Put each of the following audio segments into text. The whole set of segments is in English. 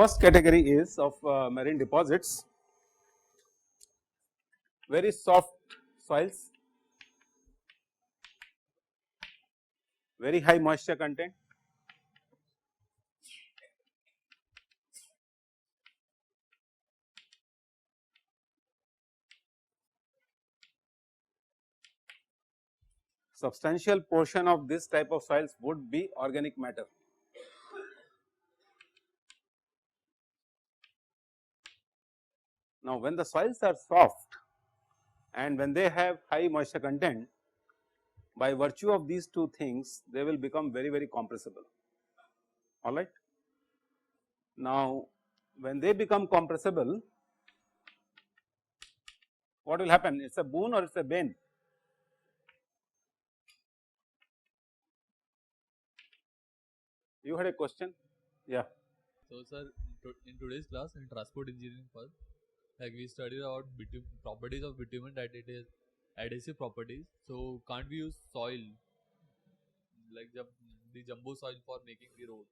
first category is of marine deposits, very soft soils, very high moisture content, substantial portion of this type of soils would be organic matter. Now, when the soils are soft and when they have high moisture content, by virtue of these two things they will become very compressible, alright. Now, when they become compressible, what will happen? It is a boon or it is a bane? You had a question? Yeah. So, sir, in today's class in transport engineering first, like we studied about properties of bitumen, that it is adhesive properties. So, can't we use soil like the jumbo soil for making the roads?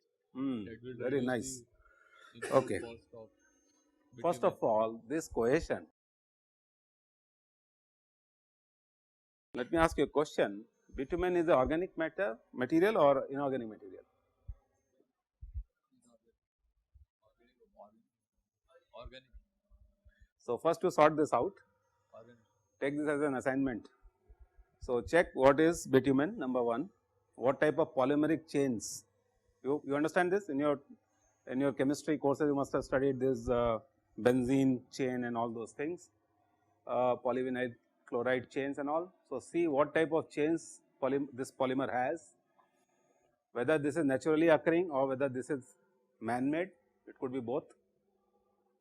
That will Very reduce nice. the Okay. cost of bitumen. First of all, this cohesion, let me ask you a question. Bitumen is an organic material or inorganic material? Organic. So, first to sort this out, Organic. take this as an assignment. So, check what is bitumen, number 1, what type of polymeric chains, you understand this in your chemistry courses, you must have studied this benzene chain and all those things, polyvinyl chloride chains and all. So, see what type of chains this polymer has, whether this is naturally occurring or whether this is man made, it could be both,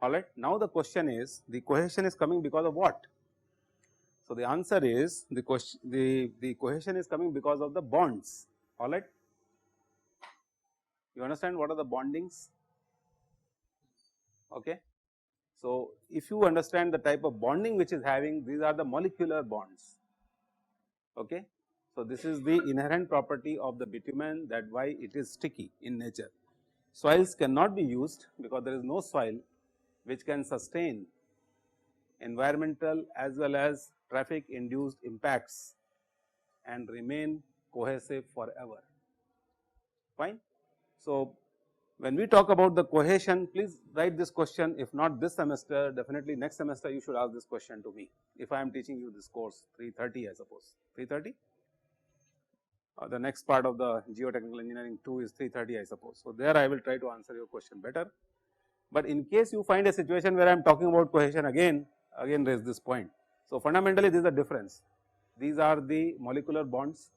alright. Now, the question is the cohesion is coming because of what? So, the answer is the cohesion is coming because of the bonds, alright. You understand what are the bondings? Okay. So, if you understand the type of bonding which is having, these are the molecular bonds. Okay. So, this is the inherent property of the bitumen, that why it is sticky in nature. Soils cannot be used because there is no soil which can sustain environmental as well as traffic induced impacts and remain cohesive forever, fine. So, when we talk about the cohesion, please write this question, if not this semester, definitely next semester you should ask this question to me, if I am teaching you this course 3:30 I suppose, 3:30, the next part of the geotechnical engineering 2 is 3:30 I suppose. So, there I will try to answer your question better, but in case you find a situation where I am talking about cohesion again raise this point. So, fundamentally this is the difference, these are the molecular bonds,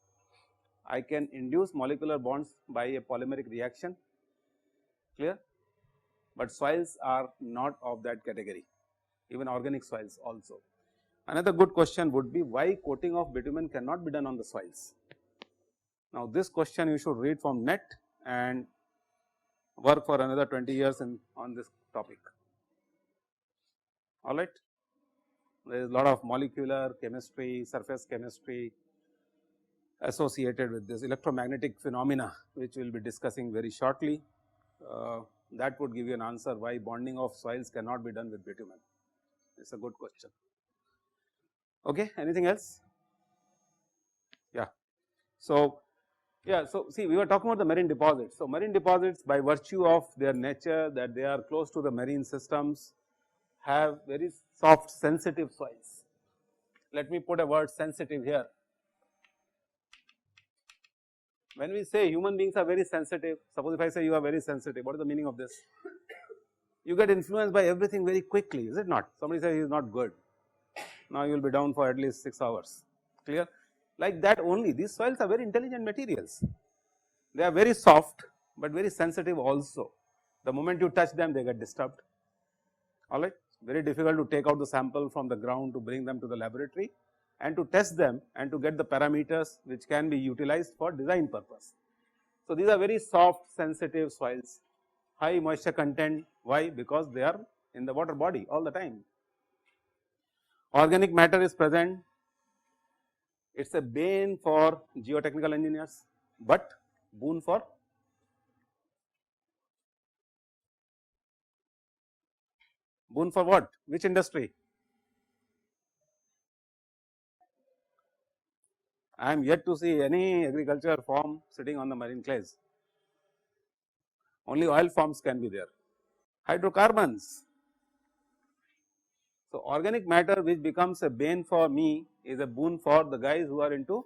I can induce molecular bonds by a polymeric reaction, clear, but soils are not of that category, even organic soils also. Another good question would be, why coating of bitumen cannot be done on the soils? Now, this question you should read from NET and work for another 20 years on this topic, alright. There is a lot of molecular chemistry, surface chemistry associated with this, electromagnetic phenomena which we will be discussing very shortly, that would give you an answer why bonding of soils cannot be done with bitumen. It is a good question. Okay, anything else? Yeah. So, see, we were talking about the marine deposits. So, marine deposits, by virtue of their nature, that they are close to the marine systems, have very soft sensitive soils. Let me put a word sensitive here. When we say human beings are very sensitive, suppose if I say you are very sensitive, what is the meaning of this? You get influenced by everything very quickly, is it not? Somebody says he is not good, now you will be down for at least 6 hours, clear. Like that only, these soils are very intelligent materials, they are very soft but very sensitive also. The moment you touch them, they get disturbed, alright. Very difficult to take out the sample from the ground to bring them to the laboratory and to test them and to get the parameters which can be utilized for design purpose. So, these are very soft sensitive soils, high moisture content, why? Because they are in the water body all the time. Organic matter is present, it is a bane for geotechnical engineers, but boon for Boon for what? Which industry? I am yet to see any agriculture farm sitting on the marine clays. Only oil farms can be there. Hydrocarbons. So, organic matter which becomes a bane for me is a boon for the guys who are into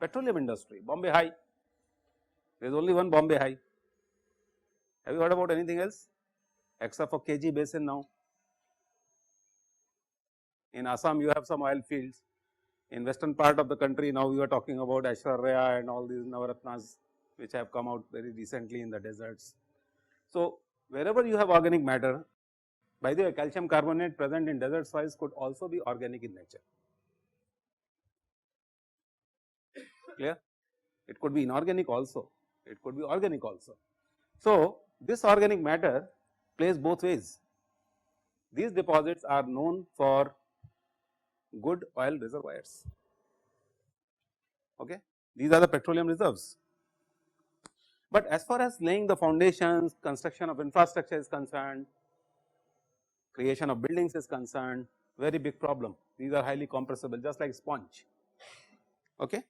petroleum industry. Bombay High, there is only one Bombay High. Have you heard about anything else except for KG Basin now? In Assam you have some oil fields. In western part of the country now we are talking about Aishwarya and all these Navaratnas which have come out very recently in the deserts. So, wherever you have organic matter, by the way, calcium carbonate present in desert soils could also be organic in nature. Clear? It could be inorganic also, it could be organic also. So, this organic matter plays both ways. These deposits are known for good oil reservoirs. Okay. These are the petroleum reserves. But as far as laying the foundations, construction of infrastructure is concerned, creation of buildings is concerned, very big problem. These are highly compressible, just like sponge. Okay.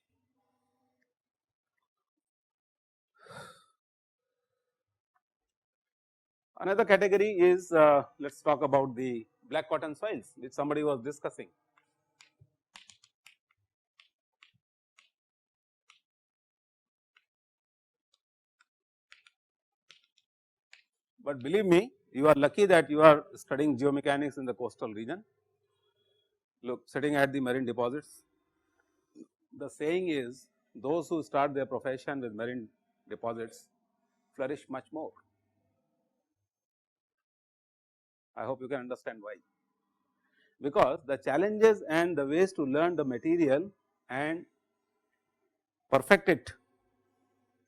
Another category is let us talk about the black cotton soils which somebody was discussing. But believe me, you are lucky that you are studying geomechanics in the coastal region. Look, sitting at the marine deposits, the saying is those who start their profession with marine deposits flourish much more. I hope you can understand why. Because the challenges and the ways to learn the material and perfect it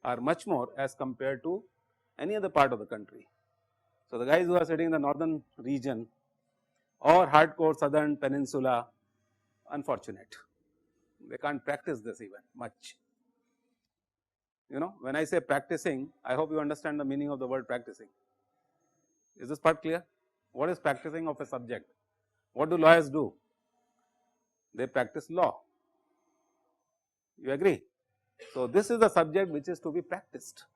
are much more as compared to any other part of the country. So, the guys who are sitting in the northern region or hardcore southern peninsula, unfortunate, they can't practice this even much. You know, when I say practicing, I hope you understand the meaning of the word practicing. Is this part clear? What is practicing of a subject? What do lawyers do? They practice law. You agree? So, this is the subject which is to be practiced.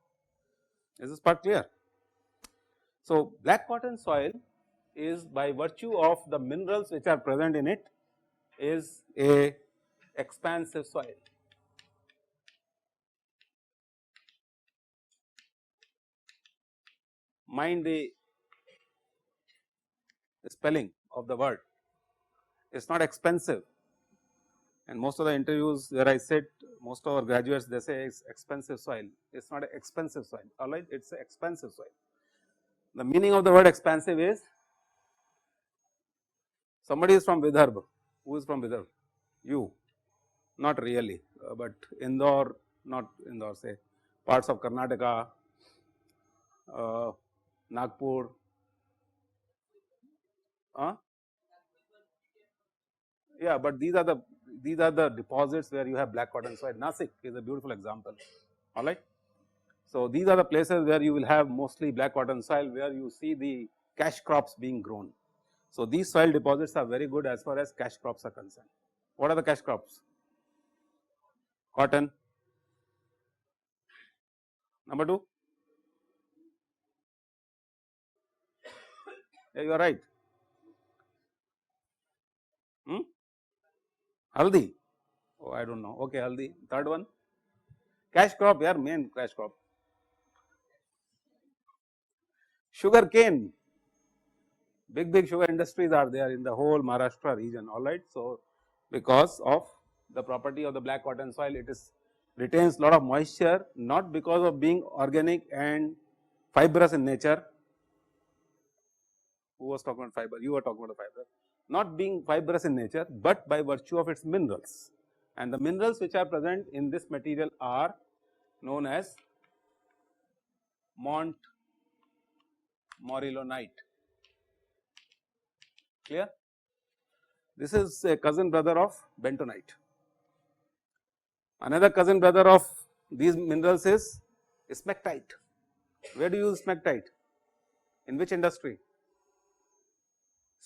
Is this part clear? So, black cotton soil is by virtue of the minerals which are present in it is a expansive soil. Mind the spelling of the word. It is not expensive, and most of the interviews where I sit, most of our graduates they say it's expensive soil. It is not an expensive soil, alright, it is an expansive soil. The meaning of the word expansive is, somebody is from Vidarbha. Who is from Vidarbha? You, not really, but Indore, not Indore, say parts of Karnataka, Nagpur, yeah, but these are the deposits where you have black cotton soil. Nasik is a beautiful example, alright. So, these are the places where you will have mostly black cotton soil where you see the cash crops being grown. So, these soil deposits are very good as far as cash crops are concerned. What are the cash crops? Cotton. Number 2, yeah, you are right. Haldi. Oh, I don't know. Okay, haldi. Third one, cash crop. Yeah, main cash crop. Sugar cane. Big sugar industries are there in the whole Maharashtra region. All right. So, because of the property of the black cotton soil, it is retains lot of moisture, not because of being organic and fibrous in nature. Who was talking about fiber? You were talking about the fiber. Not being fibrous in nature, but by virtue of its minerals. And the minerals which are present in this material are known as Montmorillonite. Clear? This is a cousin brother of bentonite. Another cousin brother of these minerals is smectite. Where do you use smectite? In which industry?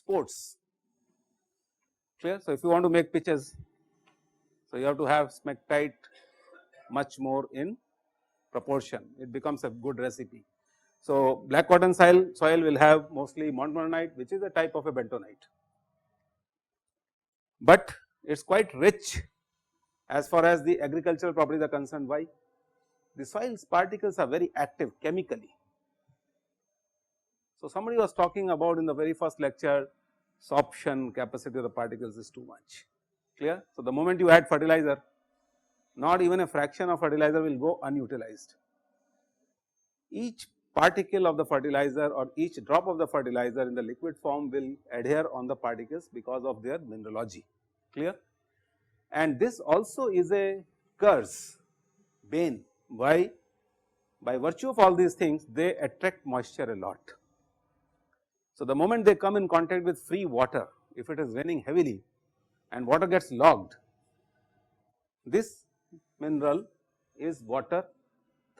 sports, clear. So, if you want to make pitches, so you have to have smectite much more in proportion, it becomes a good recipe. So, black cotton soil will have mostly montmorillonite, which is a type of a bentonite, but it is quite rich as far as the agricultural properties are concerned. Why? The soil's particles are very active chemically. So, somebody was talking about in the very first lecture, sorption capacity of the particles is too much, clear. So, the moment you add fertilizer, not even a fraction of fertilizer will go unutilized. Each particle of the fertilizer or each drop of the fertilizer in the liquid form will adhere on the particles because of their mineralogy, clear. And this also is a curse, bane. Why? By virtue of all these things, they attract moisture a lot. So, the moment they come in contact with free water, if it is raining heavily and water gets logged, this mineral is water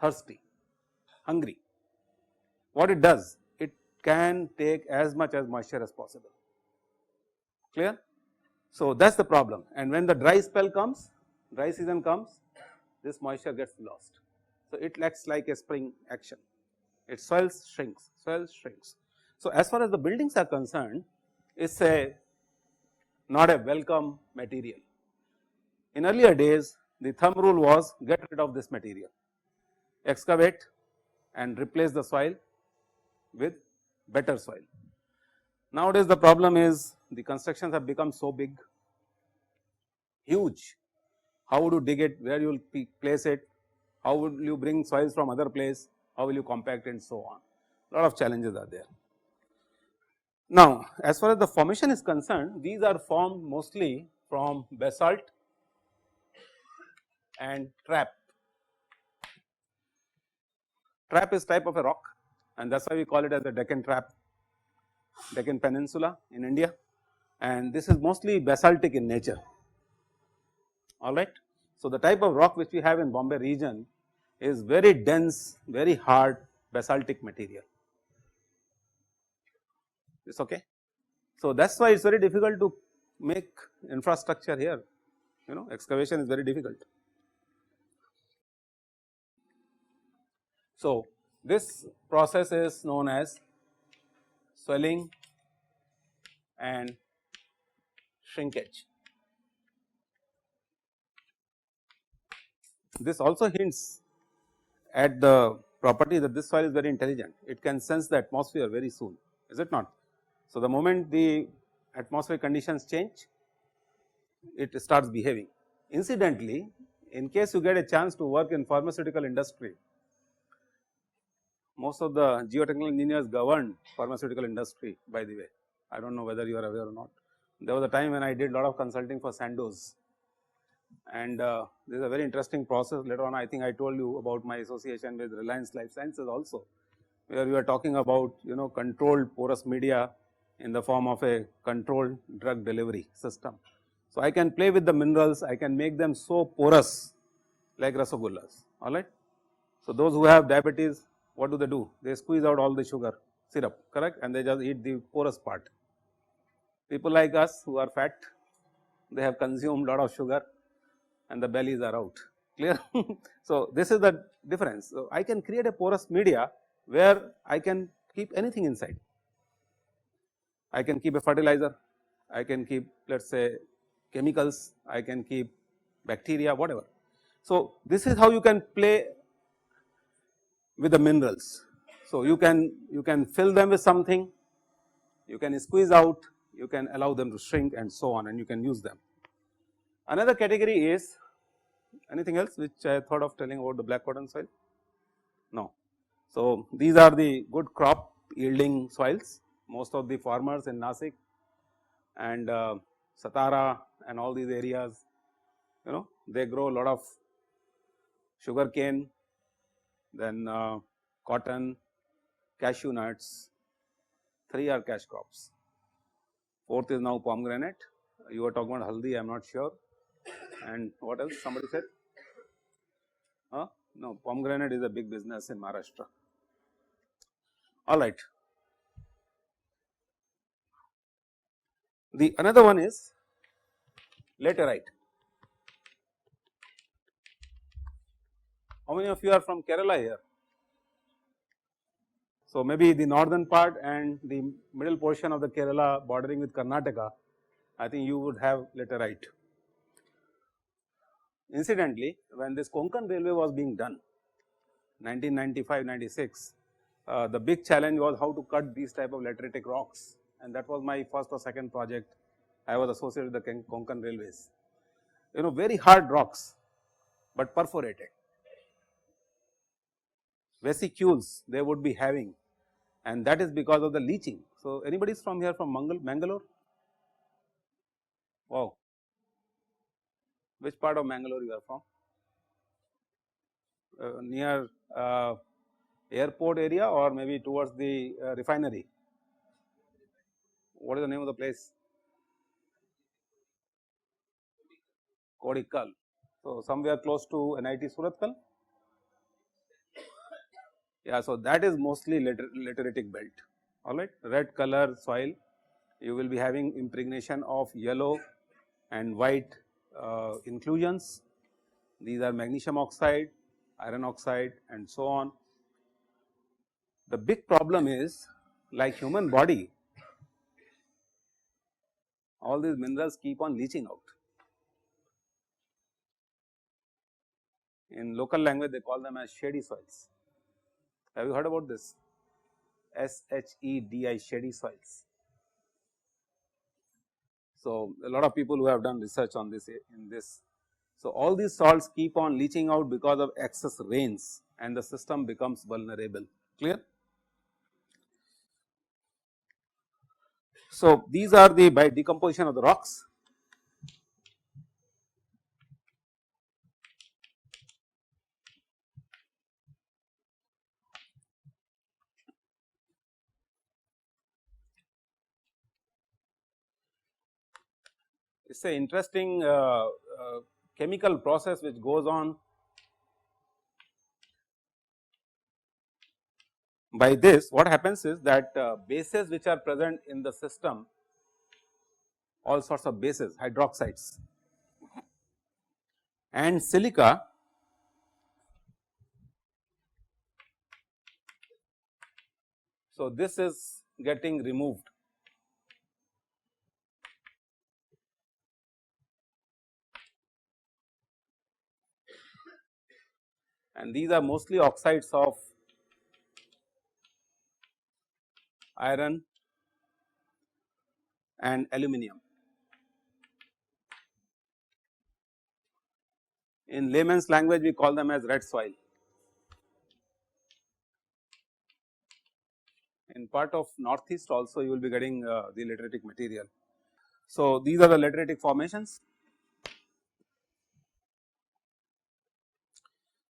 thirsty, hungry. What it does? It can take as much as moisture as possible, clear. So, that is the problem, and when the dry spell comes, dry season comes, this moisture gets lost. So, it acts like a spring action, its soil shrinks, So, as far as the buildings are concerned, it is a not a welcome material. In earlier days, the thumb rule was get rid of this material, excavate and replace the soil with better soil. Nowadays, the problem is the constructions have become so big, huge. How would you dig it, where you will place it, how would you bring soils from other place, how will you compact and so on, lot of challenges are there. Now, as far as the formation is concerned, these are formed mostly from basalt and trap. Trap is type of a rock, and that is why we call it as the Deccan trap, Deccan Peninsula in India, and this is mostly basaltic in nature, alright. So, the type of rock which we have in Bombay region is very dense, very hard basaltic material, is okay. So, that is why it is very difficult to make infrastructure here, excavation is very difficult. So, this process is known as swelling and shrinkage. This also hints at the property that this soil is very intelligent, it can sense the atmosphere very soon, is it not. So, the moment the atmospheric conditions change, it starts behaving. Incidentally, in case you get a chance to work in pharmaceutical industry, most of the geotechnical engineers govern pharmaceutical industry, by the way, I do not know whether you are aware or not. There was a time when I did lot of consulting for Sandoz, and this is a very interesting process. Later on, I think I told you about my association with Reliance Life Sciences also, where we are talking about controlled porous media in the form of a controlled drug delivery system. So, I can play with the minerals, I can make them so porous like rasagullas, alright. So, those who have diabetes, what do? They squeeze out all the sugar syrup, correct, and they just eat the porous part. People like us who are fat, they have consumed lot of sugar and the bellies are out, clear. So, this is the difference. So, I can create a porous media where I can keep anything inside. I can keep a fertilizer, I can keep, let us say, chemicals, I can keep bacteria, whatever. So, this is how you can play with the minerals. So, you can fill them with something, you can squeeze out, you can allow them to shrink and so on, and you can use them. Another category is anything else which I thought of telling about the black cotton soil? No. So, these are the good crop yielding soils. Most of the farmers in Nasik and Satara and all these areas, they grow a lot of sugar cane, then cotton, cashew nuts, 3 are cash crops. 4th is now pomegranate. You were talking about haldi, I am not sure. And what else somebody said? No, pomegranate is a big business in Maharashtra. Alright. The another one is laterite. How many of you are from Kerala here? So, maybe the northern part and the middle portion of the Kerala bordering with Karnataka, I think you would have laterite. Incidentally, when this Konkan railway was being done 1995-96, the big challenge was how to cut these type of lateritic rocks, and that was my first or second project. I was associated with the Konkan railways. You know, very hard rocks, but perforated. Vesicles they would be having, and that is because of the leaching. So, anybody is from here from Mangalore? Wow. Which part of Mangalore you are from? Near airport area or maybe towards the refinery? What is the name of the place? Kodikal. So, somewhere close to NIT Surathkal? Yeah, so that is mostly lateritic belt, alright. Red color soil, you will be having impregnation of yellow and white inclusions. These are magnesium oxide, iron oxide and so on. The big problem is, like human body, all these minerals keep on leaching out. In local language they call them as shady soils. Have you heard about this? SHEDI, shady soils. So, a lot of people who have done research on this in this. So, all these salts keep on leaching out because of excess rains and the system becomes vulnerable, clear. So, these are the by decomposition of the rocks. It is an interesting chemical process which goes on. By this what happens is that bases which are present in the system, all sorts of bases, hydroxides and silica, so this is getting removed. And these are mostly oxides of iron and aluminum. In layman's language we call them as red soil. In part of northeast also you will be getting the lateritic material. So, these are the lateritic formations.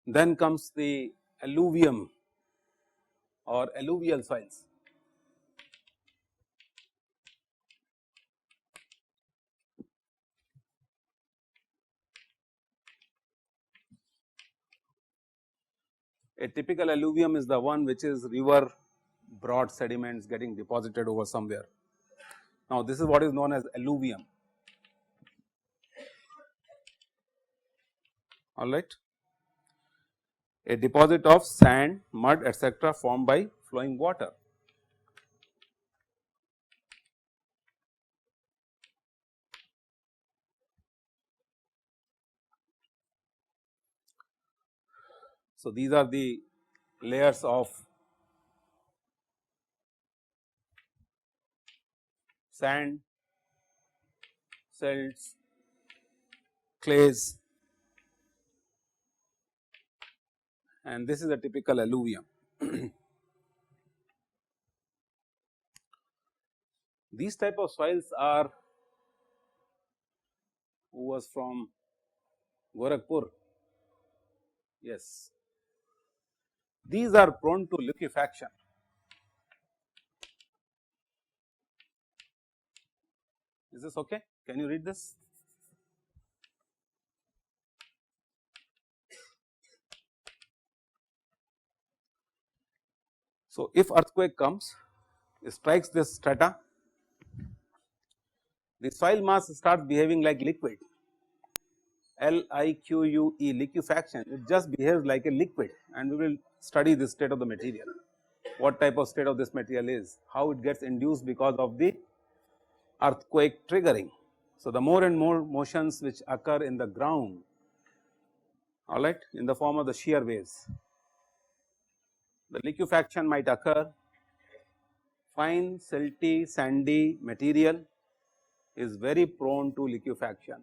Then comes the alluvium or alluvial soils. A typical alluvium is the one which is river broad sediments getting deposited over somewhere. Now, this is what is known as alluvium, alright. A deposit of sand, mud etc. formed by flowing water. So, these are the layers of sand, silts, clays, and this is a typical alluvium. These type of soils are, who was from Gorakhpur? Yes, these are prone to liquefaction. Is this okay? Can you read this? So, if earthquake comes, it strikes this strata, the soil mass starts behaving like liquid, LIQUE, liquefaction. It just behaves like a liquid, and we will study the state of the material, what type of state of this material is, how it gets induced because of the earthquake triggering. So, the more and more motions which occur in the ground, alright, in the form of the shear waves, the liquefaction might occur. Fine silty sandy material is very prone to liquefaction,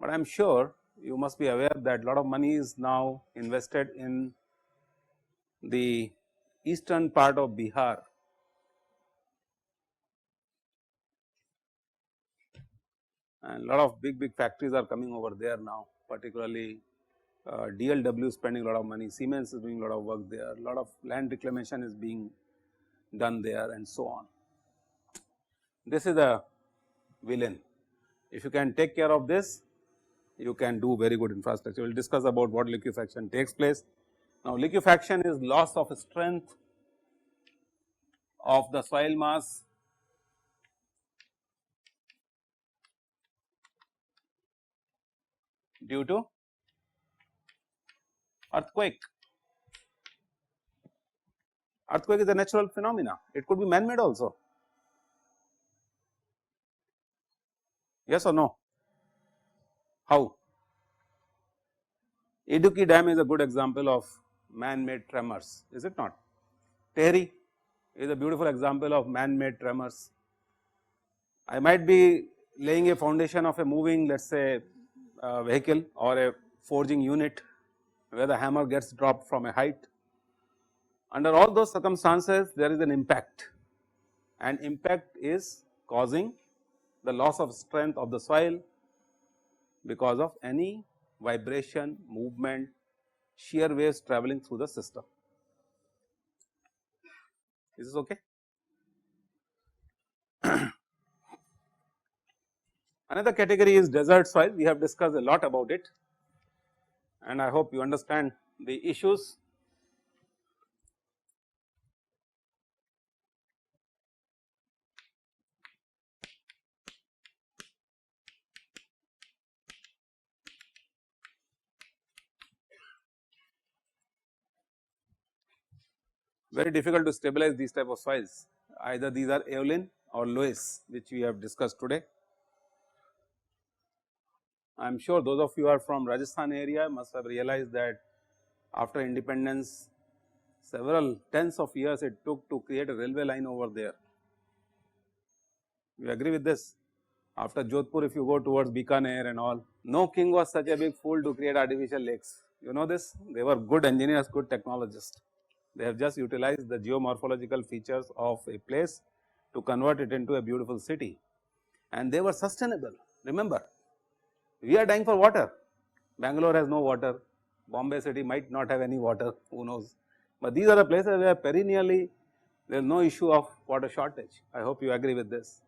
but I am sure you must be aware that lot of money is now invested in the eastern part of Bihar, and lot of big factories are coming over there now, particularly DLW spending a lot of money, Siemens is doing a lot of work there, a lot of land reclamation is being done there and so on. This is a villain. If you can take care of this, you can do very good infrastructure. We will discuss about what liquefaction takes place. Now, liquefaction is loss of strength of the soil mass due to earthquake. Earthquake is a natural phenomena, it could be man made also. Yes or no? How? Idukki Dam is a good example of man made tremors, is it not? Tehri is a beautiful example of man made tremors. I might be laying a foundation of a moving, let us say vehicle or a forging unit where the hammer gets dropped from a height. Under all those circumstances, there is an impact, and impact is causing the loss of strength of the soil because of any vibration, movement, shear waves travelling through the system. Is this okay? Another category is desert soil. We have discussed a lot about it, and I hope you understand the issues. Very difficult to stabilize these type of soils, either these are aeolian or loess, which we have discussed today. I am sure those of you who are from Rajasthan area must have realized that after independence several tens of years it took to create a railway line over there. You agree with this? After Jodhpur, if you go towards Bikaner and all, no king was such a big fool to create artificial lakes. You know this? They were good engineers, good technologists. They have just utilized the geomorphological features of a place to convert it into a beautiful city, and they were sustainable. Remember, we are dying for water. Bangalore has no water, Bombay city might not have any water, who knows, but these are the places where perennially there is no issue of water shortage. I hope you agree with this.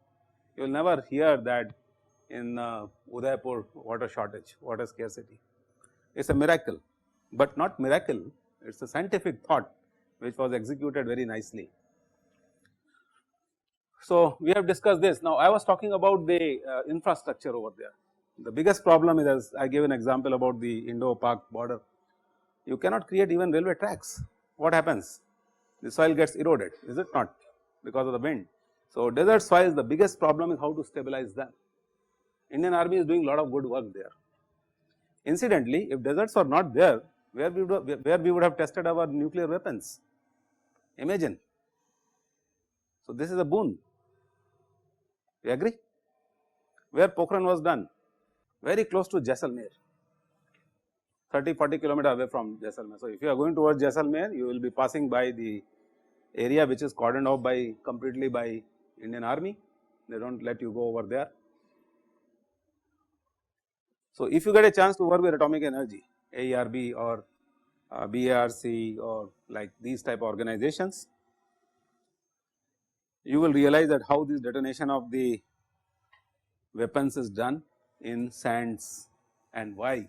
You will never hear that in Udaipur water shortage, water scarcity. It is a miracle, but not miracle, it is a scientific thought which was executed very nicely. So, we have discussed this. Now, I was talking about the infrastructure over there. The biggest problem is, as I gave an example about the Indo-Pak border, you cannot create even railway tracks. What happens? The soil gets eroded, is it not, because of the wind. So, desert soils, the biggest problem is how to stabilize them. Indian Army is doing a lot of good work there. Incidentally, if deserts are not there, where we would have tested our nuclear weapons? Imagine. So, this is a boon. We agree? Where Pokhran was done? Very close to Jaisalmer, 30-40 kilometer away from Jaisalmer. So, if you are going towards Jaisalmer, you will be passing by the area which is cordoned off by completely by Indian Army. They do not let you go over there. So, if you get a chance to work with atomic energy, AERB or BARC or like these type of organizations, you will realize that how this detonation of the weapons is done in sands and why.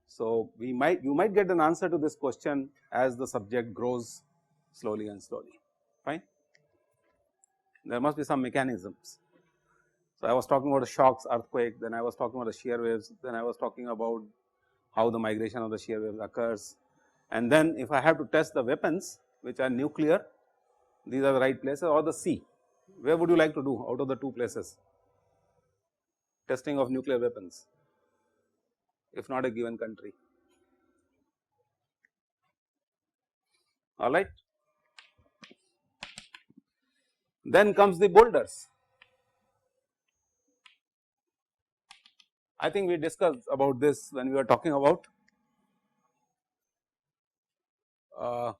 So, you might get an answer to this question as the subject grows slowly and slowly, fine. There must be some mechanisms. So, I was talking about the shocks, earthquake, then I was talking about the shear waves, then I was talking about how the migration of the shear waves occurs, and then if I have to test the weapons which are nuclear, these are the right places, or the sea. Where would you like to do out of the two places? Testing of nuclear weapons, if not a given country. All right. Then comes the boulders. I think we discussed about this when we were talking about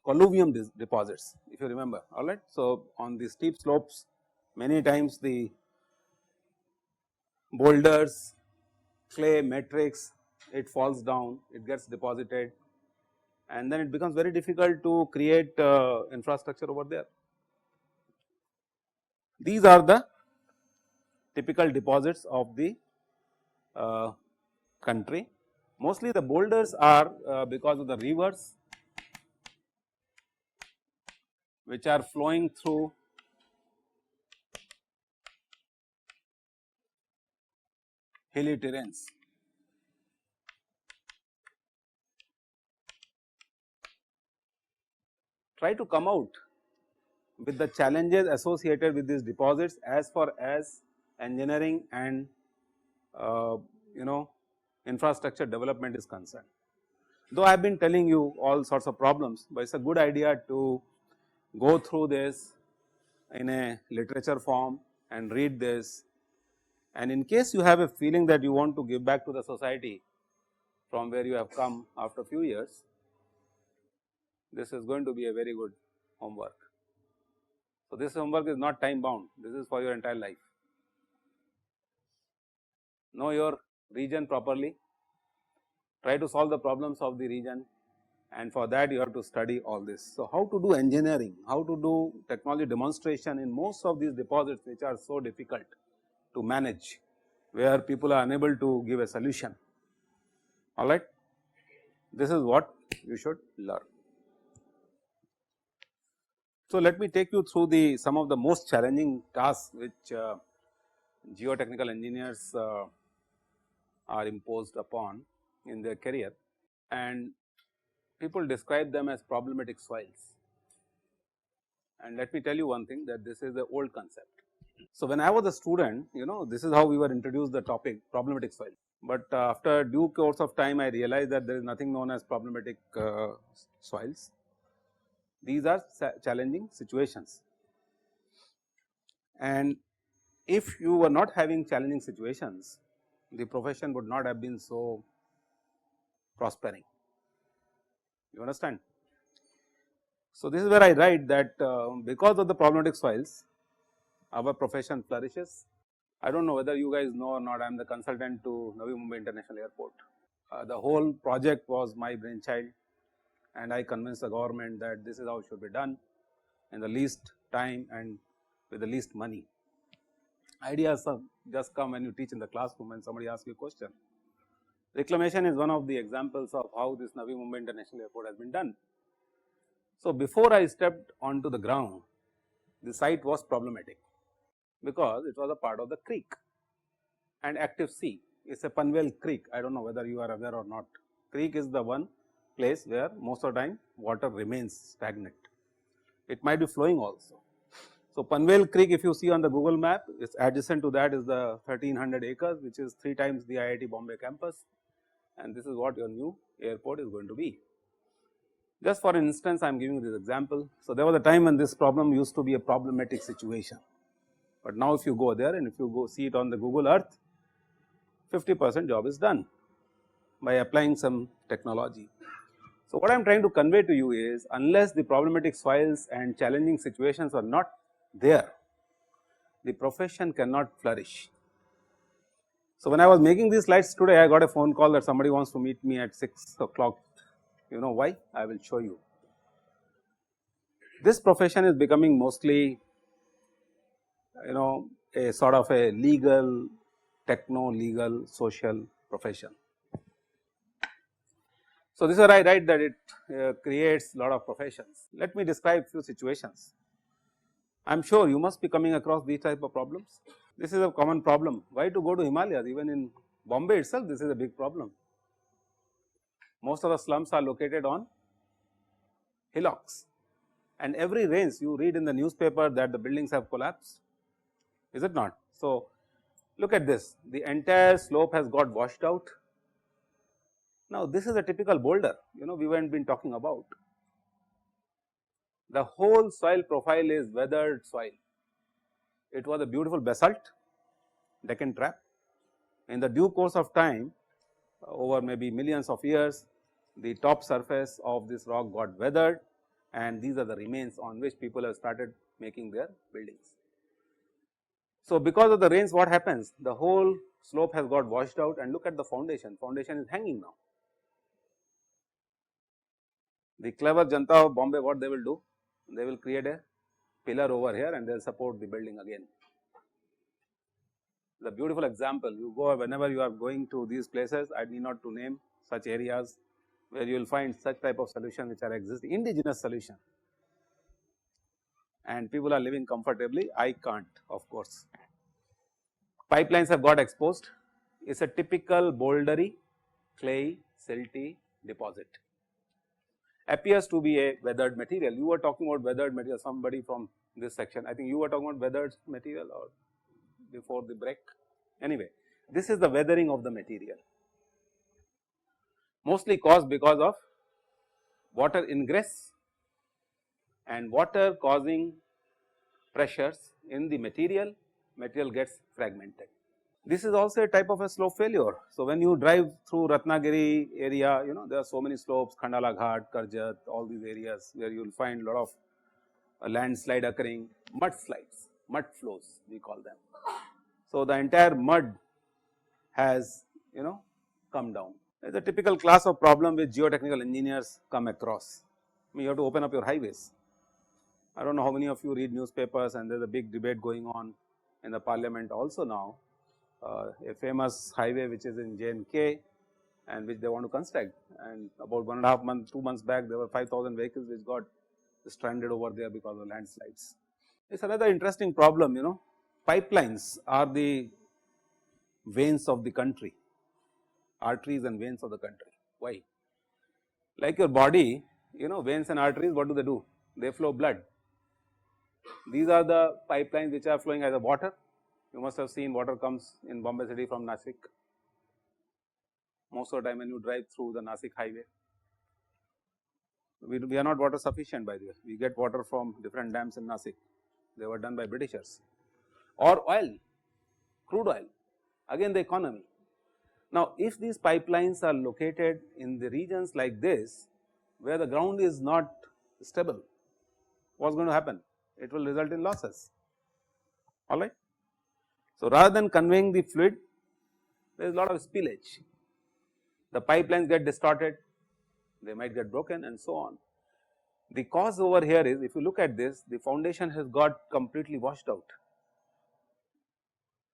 colluvium deposits, if you remember. All right. So, on the steep slopes, many times the boulders, clay matrix, it falls down, it gets deposited, and then it becomes very difficult to create infrastructure over there. These are the typical deposits of the country. Mostly the boulders are because of the rivers which are flowing through hilly terrains. Try to come out with the challenges associated with these deposits as far as engineering and infrastructure development is concerned. Though I have been telling you all sorts of problems, but it is a good idea to go through this in a literature form and read this, and in case you have a feeling that you want to give back to the society from where you have come after a few years, this is going to be a very good homework. So, this homework is not time bound, this is for your entire life. Know your region properly, try to solve the problems of the region, and for that you have to study all this. So, how to do engineering, how to do technology demonstration in most of these deposits which are so difficult to manage, where people are unable to give a solution. All right. This is what you should learn. So, let me take you through the some of the most challenging tasks which geotechnical engineers are imposed upon in their career, and people describe them as problematic soils. And let me tell you one thing, that this is the old concept. So, when I was a student, this is how we were introduced the topic problematic soil, but after due course of time I realized that there is nothing known as problematic soils. These are challenging situations, and if you were not having challenging situations, the profession would not have been so prospering. You understand? So, this is where I write that because of the problematic soils, our profession flourishes. I do not know whether you guys know or not, I am the consultant to Navi Mumbai International Airport. The whole project was my brainchild, and I convinced the government that this is how it should be done in the least time and with the least money. Ideas just come when you teach in the classroom and somebody asks you a question. Reclamation is one of the examples of how this Navi Mumbai International Airport has been done. So, before I stepped onto the ground, the site was problematic because it was a part of the creek and active sea. It is a Panvel creek, I do not know whether you are aware or not. Creek is the one place where most of the time water remains stagnant. It might be flowing also. So, Panvel creek, if you see on the Google map, is adjacent to that is the 1300 acres, which is 3 times the IIT Bombay campus, and this is what your new airport is going to be. Just for instance, I am giving this example. So, there was a time when this problem used to be a problematic situation, but now if you go there and if you go see it on the Google Earth, 50% job is done by applying some technology. So, what I am trying to convey to you is, unless the problematic soils and challenging situations are not there, the profession cannot flourish. So, when I was making these slides today, I got a phone call that somebody wants to meet me at 6 o'clock. You know why? I will show you. This profession is becoming mostly, a sort of a legal, techno-legal, social profession. So, this is where I write that it creates a lot of professions. Let me describe few situations. I am sure you must be coming across these type of problems. This is a common problem. Why to go to Himalayas? Even in Bombay itself, this is a big problem. Most of the slums are located on hillocks, and every rains you read in the newspaper that the buildings have collapsed, is it not? So, look at this, the entire slope has got washed out. Now, this is a typical boulder, we haven't been talking about. The whole soil profile is weathered soil. It was a beautiful basalt, Deccan trap. In the due course of time, over maybe millions of years, the top surface of this rock got weathered, and these are the remains on which people have started making their buildings. So, because of the rains, what happens? The whole slope has got washed out, and look at the foundation. Foundation is hanging now. The clever Janta of Bombay, what they will do? They will create a pillar over here and they will support the building again. The beautiful example, you go whenever you are going to these places, I need not to name such areas where you will find such type of solution which are existing, indigenous solution, and people are living comfortably. I can't, of course. Pipelines have got exposed. It's a typical bouldery, clayey, silty deposit. Appears to be a weathered material. You were talking about weathered material, somebody from this section. I think you were talking about weathered material or before the break. Anyway, this is the weathering of the material, mostly caused because of water ingress and water causing pressures in the material gets fragmented. This is also a type of a slope failure. So, when you drive through Ratnagiri area, there are so many slopes, Khandala Ghat, Karjat, all these areas where you will find a lot of landslide occurring, mud slides, mud flows we call them. So, the entire mud has come down. It is a typical class of problem which geotechnical engineers come across. You have to open up your highways. I do not know how many of you read newspapers, and there is a big debate going on in the parliament also now. A famous highway which is in J&K and which they want to construct, and about 1.5 months, 2 months back there were 5,000 vehicles which got stranded over there because of landslides. It is another interesting problem, pipelines are the veins of the country, arteries and veins of the country. Why? Like your body, veins and arteries, what do? They flow blood. These are the pipelines which are flowing as a water. You must have seen water comes in Bombay city from Nasik. Most of the time when you drive through the Nasik highway, we are not water sufficient, by the way. We get water from different dams in Nasik. They were done by Britishers. Or oil, crude oil, again the economy. Now, if these pipelines are located in the regions like this, where the ground is not stable, what is going to happen? It will result in losses, alright. So, rather than conveying the fluid, there is a lot of spillage. The pipelines get distorted, they might get broken and so on. The cause over here is, if you look at this, the foundation has got completely washed out.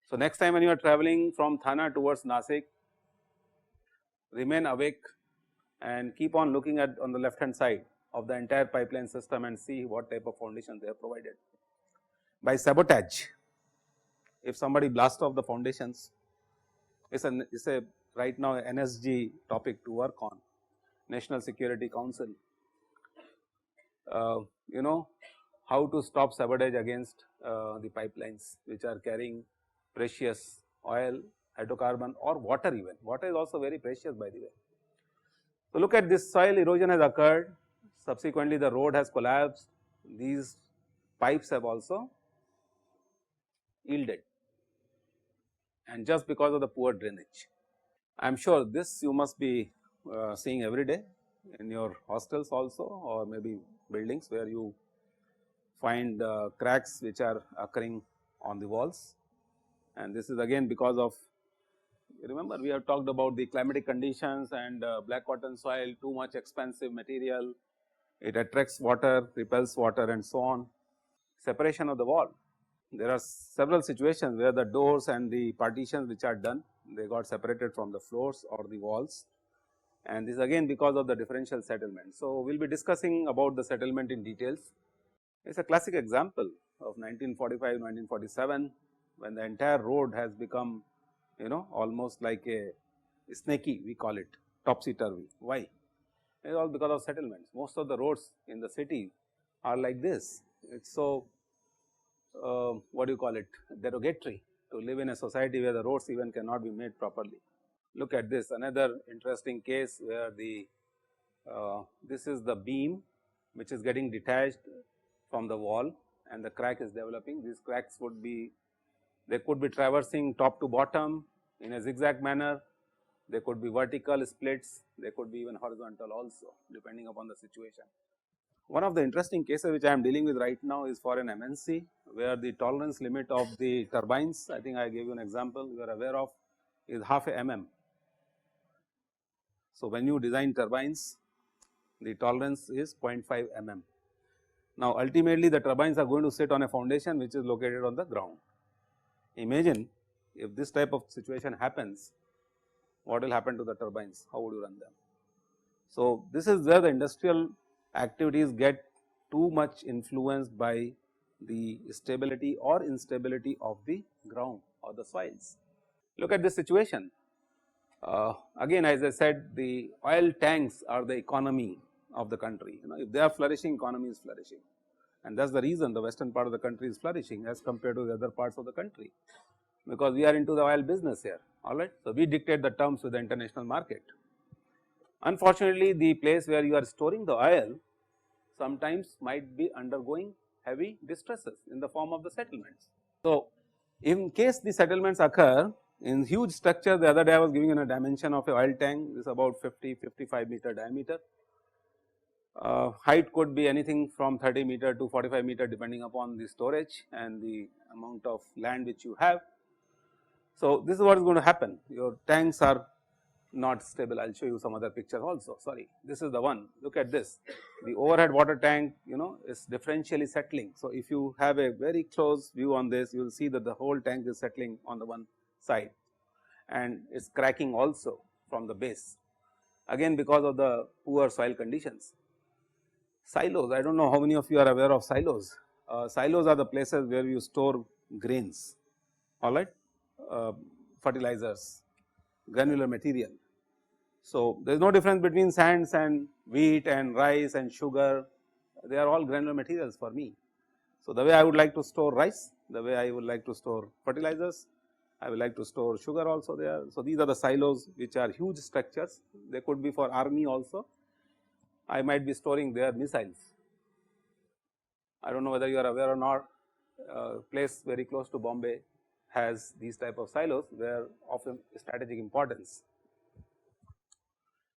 So, next time when you are travelling from Thana towards Nasik, remain awake and keep on looking at on the left hand side of the entire pipeline system and see what type of foundation they have provided. By sabotage, if somebody blasts off the foundations, it's a right now NSG topic to work on, National Security Council. How to stop sabotage against the pipelines which are carrying precious oil, hydrocarbon or water even. Water is also very precious, by the way. So, look at this, soil erosion has occurred, subsequently the road has collapsed, these pipes have also yielded, and just because of the poor drainage. I am sure this you must be seeing every day in your hostels also, or maybe buildings where you find cracks which are occurring on the walls, and this is again because of, remember we have talked about the climatic conditions and black cotton soil, too much expensive material, it attracts water, repels water and so on. Separation of the wall, there are several situations where the doors and the partitions which are done, they got separated from the floors or the walls, and this again because of the differential settlement. So, we will be discussing about the settlement in details. It is a classic example of 1945, 1947, when the entire road has become, almost like a snaky, we call it topsy-turvy. Why? It is all because of settlements. Most of the roads in the city are like this. It's so, what do you call it, derogatory to live in a society where the roads even cannot be made properly. Look at this, another interesting case where the this is the beam which is getting detached from the wall and the crack is developing. These cracks would be, they could be traversing top to bottom in a zigzag manner, they could be vertical splits, they could be even horizontal also, depending upon the situation. One of the interesting cases which I am dealing with right now is for an MNC, where the tolerance limit of the turbines, I think I gave you an example you are aware of, is half a mm. So, when you design turbines, the tolerance is 0.5 mm. Now, ultimately the turbines are going to sit on a foundation which is located on the ground. Imagine if this type of situation happens, what will happen to the turbines, how would you run them? So, this is where the industrial activities get too much influenced by the stability or instability of the ground or the soils. Look at this situation. Again, as I said, the oil tanks are the economy of the country. If they are flourishing, economy is flourishing, and that is the reason the western part of the country is flourishing as compared to the other parts of the country, because we are into the oil business here, alright. So, we dictate the terms with the international market. Unfortunately, the place where you are storing the oil sometimes might be undergoing heavy distresses in the form of the settlements. So, in case the settlements occur in huge structure, the other day I was giving you a dimension of a oil tank, this is about 50-55 meter diameter. Height could be anything from 30 meter to 45 meter depending upon the storage and the amount of land which you have. So, this is what is going to happen, your tanks are not stable. I will show you some other picture also, sorry, this is the one, look at this, the overhead water tank is differentially settling. So, if you have a very close view on this, you will see that the whole tank is settling on the one side and it is cracking also from the base, again because of the poor soil conditions. Silos, I do not know how many of you are aware of silos. Silos are the places where you store grains, alright, fertilizers, granular material. So, there is no difference between sands and wheat and rice and sugar, they are all granular materials for me. So, the way I would like to store rice, the way I would like to store fertilizers, I would like to store sugar also there. So, these are the silos which are huge structures, they could be for army also. I might be storing their missiles. I do not know whether you are aware or not, place very close to Bombay has these type of silos where of strategic importance.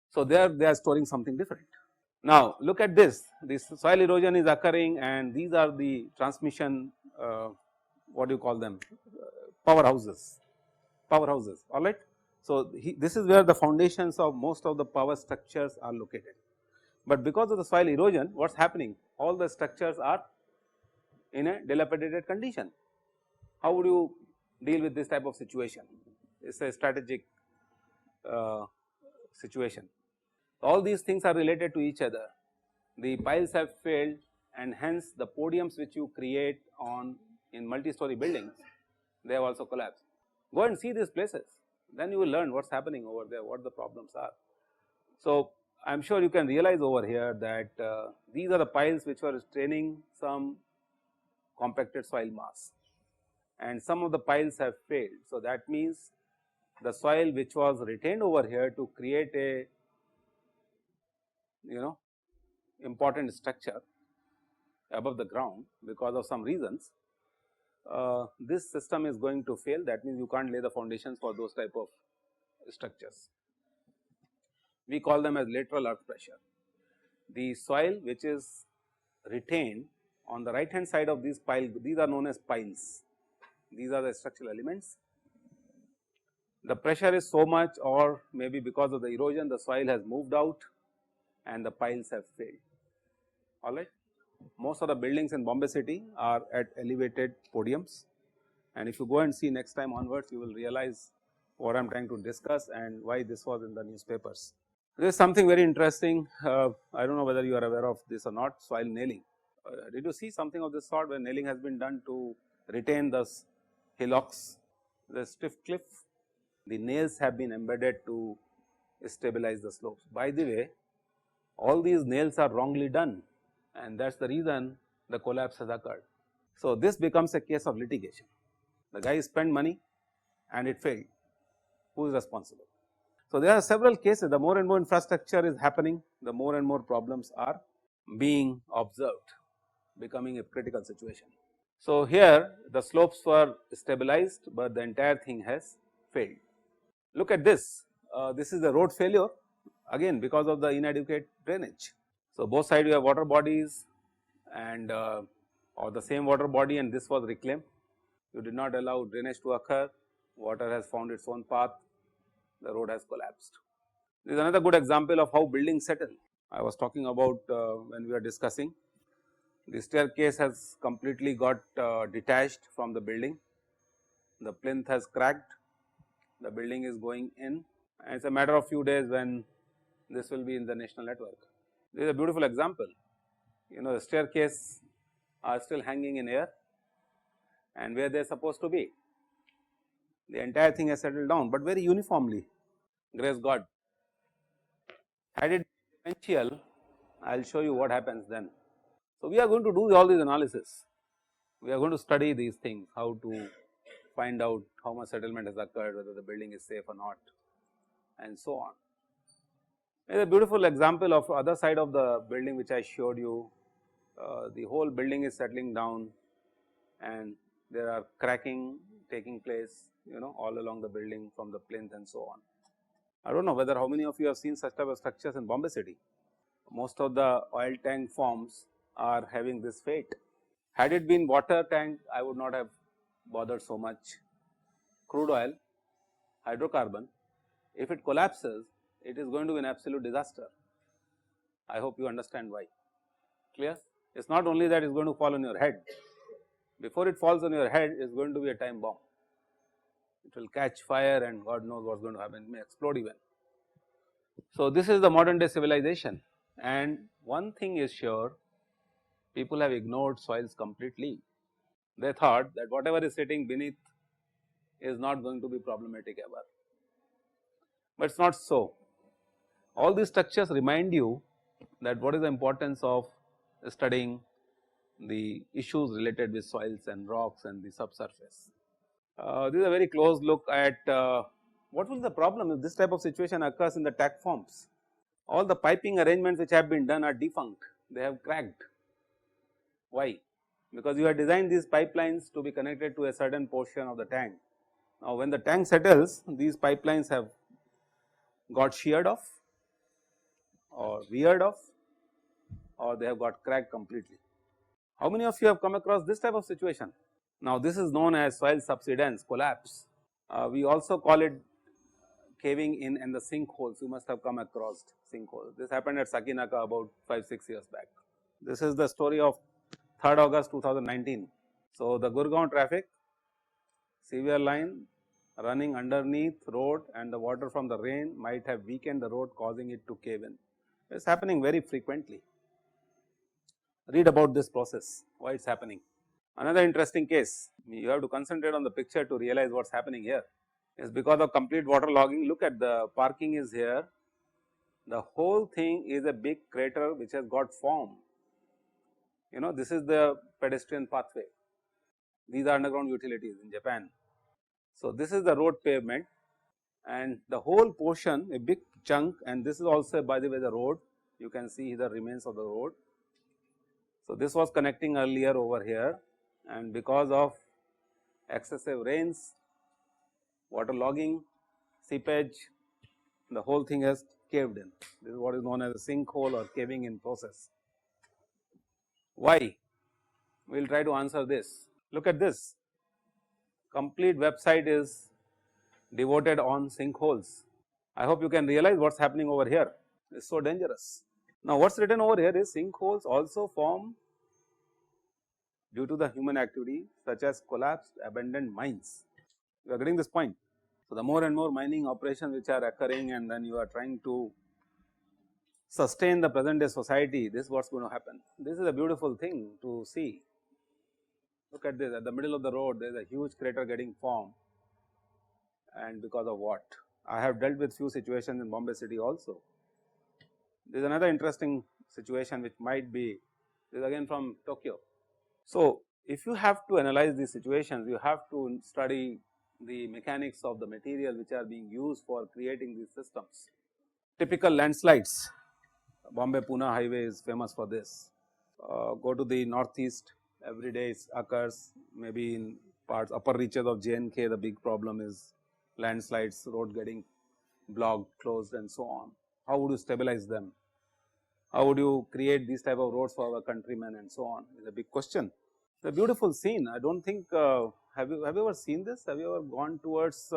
So, there they are storing something different. Now, look at this, soil erosion is occurring and these are the transmission, what do you call them, powerhouses, alright. So, this is where the foundations of most of the power structures are located, but because of the soil erosion what is happening, all the structures are in a dilapidated condition. How would you deal with this type of situation? It is a strategic situation. All these things are related to each other. The piles have failed and hence the podiums which you create on in multi-story buildings, they have also collapsed. Go and see these places, then you will learn what is happening over there, what the problems are. So, I am sure you can realize over here that these are the piles which were retaining some compacted soil mass and some of the piles have failed. So, that means the soil which was retained over here to create a important structure above the ground because of some reasons, this system is going to fail. That means you can't lay the foundations for those type of structures. We call them as lateral earth pressure. The soil which is retained on the right hand side of these piles, these are known as piles, these are the structural elements. The pressure is so much, or maybe because of the erosion the soil has moved out and the piles have failed, alright. Most of the buildings in Bombay city are at elevated podiums, and if you go and see next time onwards you will realize what I am trying to discuss and why this was in the newspapers. There is something very interesting, I do not know whether you are aware of this or not, soil nailing. Did you see something of this sort when nailing has been done to retain the hillocks, the stiff cliff? The nails have been embedded to stabilize the slopes. By the way, all these nails are wrongly done, and that is the reason the collapse has occurred. So, this becomes a case of litigation. The guy spent money and it failed. Who is responsible? So, there are several cases. The more and more infrastructure is happening, the more and more problems are being observed, becoming a critical situation. So, here the slopes were stabilized, but the entire thing has failed. Look at this. This is the road failure, again because of the inadequate drainage. So, both sides you have water bodies and or the same water body, and this was reclaimed. You did not allow drainage to occur, water has found its own path, the road has collapsed. This is another good example of how buildings settle. I was talking about when we were discussing, the staircase has completely got detached from the building, the plinth has cracked, the building is going in, and it is a matter of few days when this will be in the national network. This is a beautiful example. You know, the staircase are still hanging in air and where they are supposed to be. The entire thing has settled down, but very uniformly, grace God. Had it been sequential, I will show you what happens then. So, we are going to do all these analysis, we are going to study these things, how to find out how much settlement has occurred, whether the building is safe or not, and so on. There is a beautiful example of other side of the building which I showed you. The whole building is settling down and there are cracking taking place, you know, all along the building from the plinth and so on. I do not know whether how many of you have seen such type of structures in Bombay city. Most of the oil tank forms are having this fate. Had it been water tank, I would not have bothered so much. Crude oil, hydrocarbon, if it collapses, it is going to be an absolute disaster. I hope you understand why. Clear? It is not only that it is going to fall on your head. Before it falls on your head, it is going to be a time bomb. It will catch fire and God knows what is going to happen, it may explode even. So, this is the modern day civilization, and one thing is sure, people have ignored soils completely. They thought that whatever is sitting beneath is not going to be problematic ever, but it is not so. All these structures remind you that what is the importance of studying the issues related with soils and rocks and the subsurface. This is a very close look at what will be the problem if this type of situation occurs in the TAC forms. All the piping arrangements which have been done are defunct, they have cracked. Why? Because you have designed these pipelines to be connected to a certain portion of the tank. Now, when the tank settles, these pipelines have got sheared off or veered off, or they have got cracked completely. How many of you have come across this type of situation? Now, this is known as soil subsidence collapse. We also call it caving in and the sinkholes. You must have come across sinkholes. This happened at Sakinaka about 5-6 years back. This is the story of 3rd August 2019. So, the Gurgaon traffic, severe line running underneath road, and the water from the rain might have weakened the road, causing it to cave in. It is happening very frequently. Read about this process, why it is happening. Another interesting case, you have to concentrate on the picture to realize what is happening here. Is because of complete water logging. Look at the parking is here, the whole thing is a big crater which has got formed. You know, this is the pedestrian pathway, these are underground utilities in Japan. So, this is the road pavement and the whole portion, a big chunk, and this is also by the way the road, you can see the remains of the road. So, this was connecting earlier over here, and because of excessive rains, water logging, seepage, the whole thing has caved in. This is what is known as a sinkhole or caving in process. Why? We will try to answer this. Look at this, complete website is devoted on sinkholes. I hope you can realize what is happening over here, it is so dangerous. Now, what is written over here is sinkholes also form due to the human activity such as collapsed abandoned mines. You are getting this point. So, the more and more mining operations which are occurring, and then you are trying to sustain the present day society, this is what is going to happen. This is a beautiful thing to see. Look at this, at the middle of the road there is a huge crater getting formed, and because of what? I have dealt with few situations in Bombay city also. There is another interesting situation which might be, this is again from Tokyo. So, if you have to analyze these situations, you have to study the mechanics of the material which are being used for creating these systems. Typical landslides, Bombay Pune highway is famous for this. Go to the northeast, every day it occurs, maybe in parts upper reaches of JNK the big problem is landslides, road getting blocked, closed and so on. How would you stabilize them? How would you create these type of roads for our countrymen and so on, is a big question. The beautiful scene, I do not think, have you ever seen this? Have you ever gone towards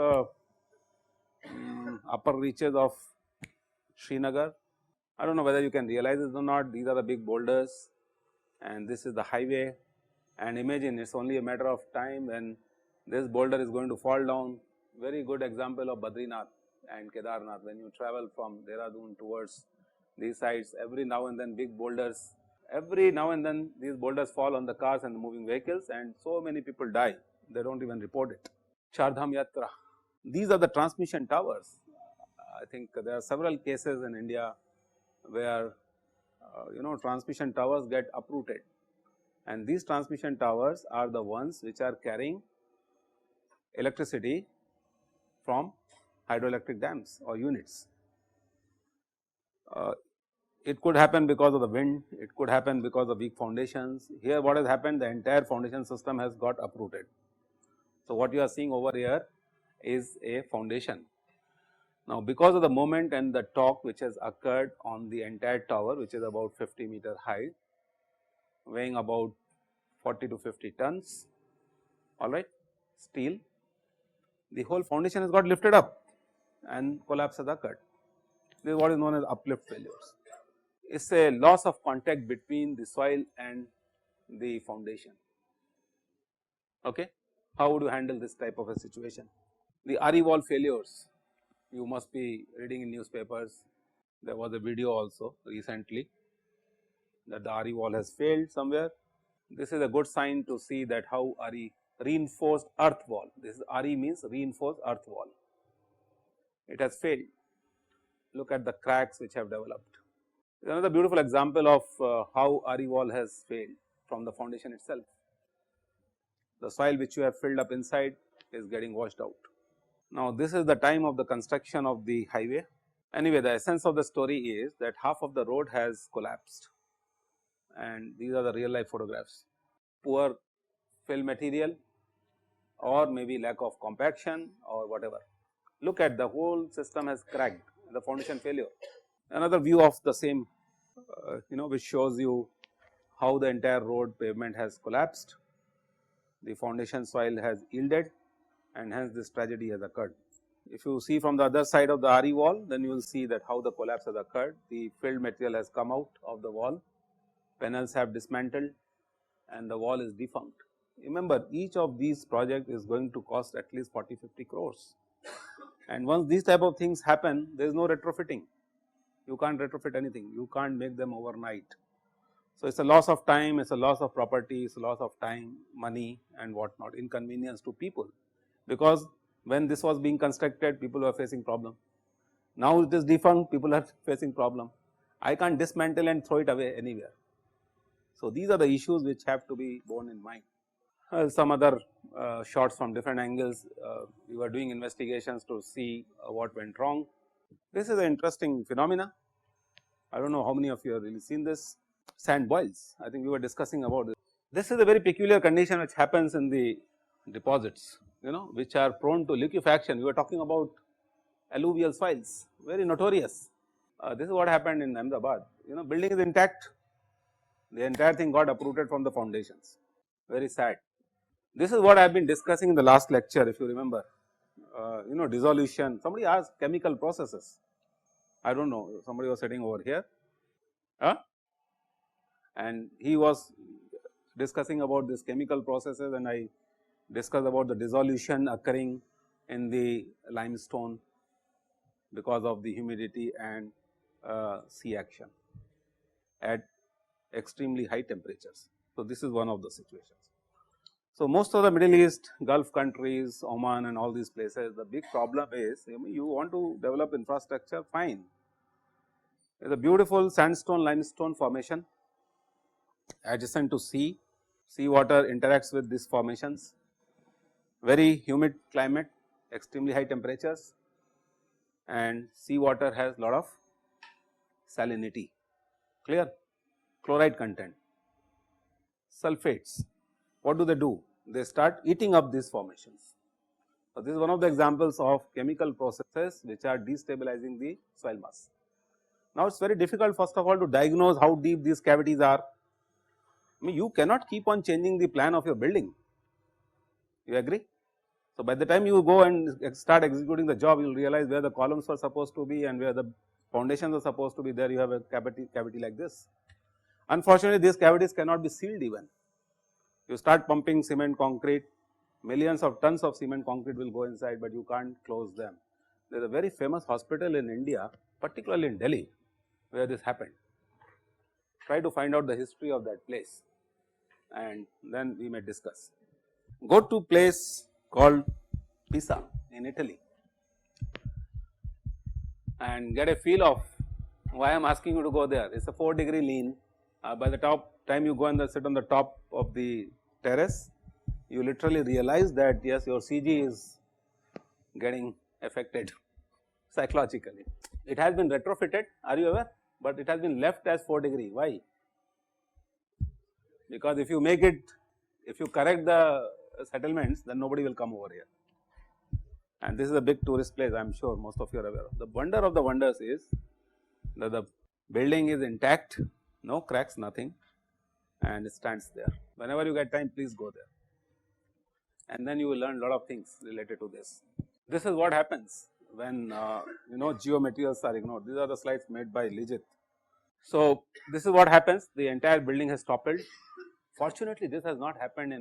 upper reaches of Srinagar? I do not know whether you can realize this or not. These are the big boulders and this is the highway, and imagine it is only a matter of time when this boulder is going to fall down. Very good example of Badrinath and Kedarnath, when you travel from Dehradun towards these sides, every now and then big boulders, every now and then these boulders fall on the cars and the moving vehicles, and so many people die, they do not even report it. Chardham Yatra, these are the transmission towers. I think there are several cases in India where transmission towers get uprooted, and these transmission towers are the ones which are carrying electricity from hydroelectric dams or units. It could happen because of the wind, it could happen because of weak foundations. Here what has happened, the entire foundation system has got uprooted. So, what you are seeing over here is a foundation. Now, because of the moment and the torque which has occurred on the entire tower, which is about 50 meter high, weighing about 40 to 50 tons, alright, steel, the whole foundation has got lifted up and collapse has occurred. This is what is known as uplift failures. It is a loss of contact between the soil and the foundation. Okay. How would you handle this type of a situation? The RE wall failures, you must be reading in newspapers. There was a video also recently that the RE wall has failed somewhere. This is a good sign to see that how RE, reinforced earth wall, this is RE means reinforced earth wall, it has failed. Look at the cracks which have developed. Another beautiful example of how RE wall has failed from the foundation itself. The soil which you have filled up inside is getting washed out. Now, this is the time of the construction of the highway. Anyway, the essence of the story is that half of the road has collapsed, and these are the real life photographs. Poor fill material or maybe lack of compaction or whatever. Look at the whole system has cracked, the foundation failure. Another view of the same, which shows you how the entire road pavement has collapsed, the foundation soil has yielded, and hence this tragedy has occurred. If you see from the other side of the RE wall, then you will see that how the collapse has occurred. The filled material has come out of the wall, panels have dismantled and the wall is defunct. Remember, each of these projects is going to cost at least 40-50 crores, and once these type of things happen, there is no retrofitting. You can't retrofit anything, you can't make them overnight. So, it is a loss of time, it is a loss of property, it is a loss of time, money and what not, inconvenience to people, because when this was being constructed, people were facing problem. Now, it is defunct, people are facing problem. I can't dismantle and throw it away anywhere. So, these are the issues which have to be borne in mind. Some other shots from different angles, we were doing investigations to see what went wrong. This is an interesting phenomena. I do not know how many of you have really seen this. Sand boils, I think we were discussing about this. This is a very peculiar condition which happens in the deposits, which are prone to liquefaction. We were talking about alluvial soils, very notorious. This is what happened in Ahmedabad. Building is intact, the entire thing got uprooted from the foundations. Very sad. This is what I have been discussing in the last lecture, if you remember. Dissolution. Somebody asked chemical processes. I don't know. Somebody was sitting over here, and he was discussing about this chemical processes, and I discussed about the dissolution occurring in the limestone because of the humidity and sea action at extremely high temperatures. So, this is one of the situations. So, most of the Middle East, Gulf countries, Oman and all these places, the big problem is you want to develop infrastructure, fine. There is a beautiful sandstone limestone formation adjacent to sea. Sea water interacts with these formations, very humid climate, extremely high temperatures, and sea water has lot of salinity, clear, chloride content, sulfates. What do? They start eating up these formations. So, this is one of the examples of chemical processes which are destabilizing the soil mass. Now, it is very difficult first of all to diagnose how deep these cavities are. I mean, you cannot keep on changing the plan of your building, you agree. So, by the time you go and start executing the job, you will realize where the columns were supposed to be and where the foundations are supposed to be, there you have a cavity like this. Unfortunately, these cavities cannot be sealed even. You start pumping cement concrete, millions of tons of cement concrete will go inside, but you can't close them. There is a very famous hospital in India, particularly in Delhi, where this happened. Try to find out the history of that place and then we may discuss. Go to place called Pisa in Italy and get a feel of why I am asking you to go there. It is a 4-degree lean. By the time you go and sit on the top of the terrace, you literally realize that yes, your CG is getting affected psychologically. It has been retrofitted, are you aware? But it has been left as 4-degree. Why? Because if you make it, if you correct the settlements, then nobody will come over here. And this is a big tourist place, I am sure most of you are aware of. The wonder of the wonders is that the building is intact, no cracks, nothing, and it stands there. Whenever you get time, please go there. And then you will learn a lot of things related to this. This is what happens when geomaterials are ignored. These are the slides made by Lijit. So, this is what happens, the entire building has toppled. Fortunately, this has not happened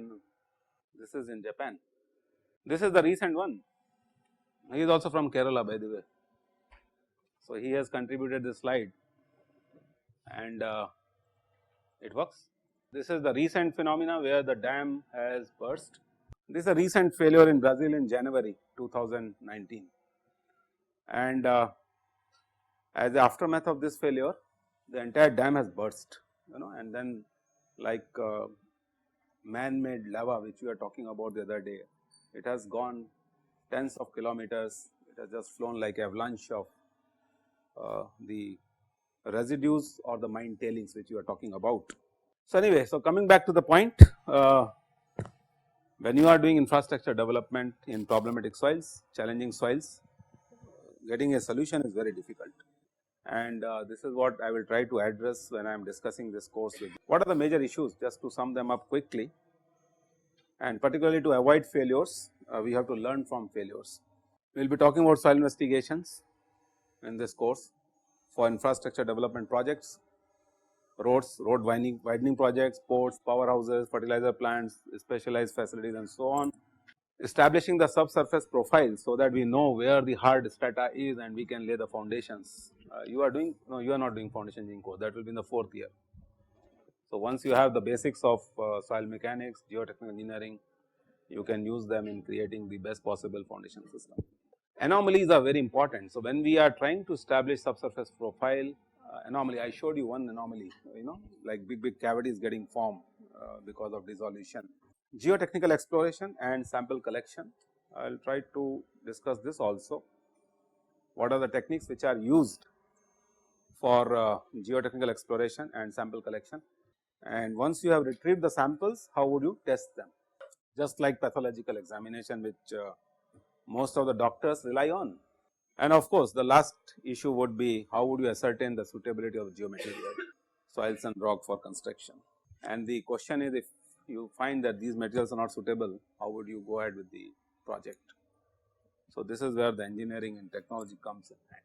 this is in Japan. This is the recent one. He is also from Kerala, by the way. So, he has contributed this slide and it works. This is the recent phenomena where the dam has burst. This is a recent failure in Brazil in January 2019 and as the aftermath of this failure, the entire dam has burst, and then like man-made lava which we were talking about the other day, it has gone tens of kilometers, it has just flown like avalanche of the residues or the mine tailings which you are talking about. So, anyway, so coming back to the point, when you are doing infrastructure development in problematic soils, challenging soils, getting a solution is very difficult. And this is what I will try to address when I am discussing this course with you. What are the major issues? Just to sum them up quickly, and particularly to avoid failures, we have to learn from failures. We will be talking about soil investigations in this course for infrastructure development projects, roads, road widening projects, ports, powerhouses, fertilizer plants, specialized facilities and so on. Establishing the subsurface profile so that we know where the hard strata is and we can lay the foundations. You are doing, no, you are not doing foundation engineering course, that will be in the 4th year. So, once you have the basics of soil mechanics, geotechnical engineering, you can use them in creating the best possible foundation system. Anomalies are very important. So, when we are trying to establish subsurface profile, anomaly, I showed you one anomaly, like big cavities getting formed because of dissolution. Geotechnical exploration and sample collection, I will try to discuss this also. What are the techniques which are used for geotechnical exploration and sample collection, and once you have retrieved the samples, how would you test them? Just like pathological examination which most of the doctors rely on. And of course, the last issue would be how would you ascertain the suitability of geomaterial, soils and rock for construction. And the question is, if you find that these materials are not suitable, how would you go ahead with the project? So, this is where the engineering and technology comes in hand.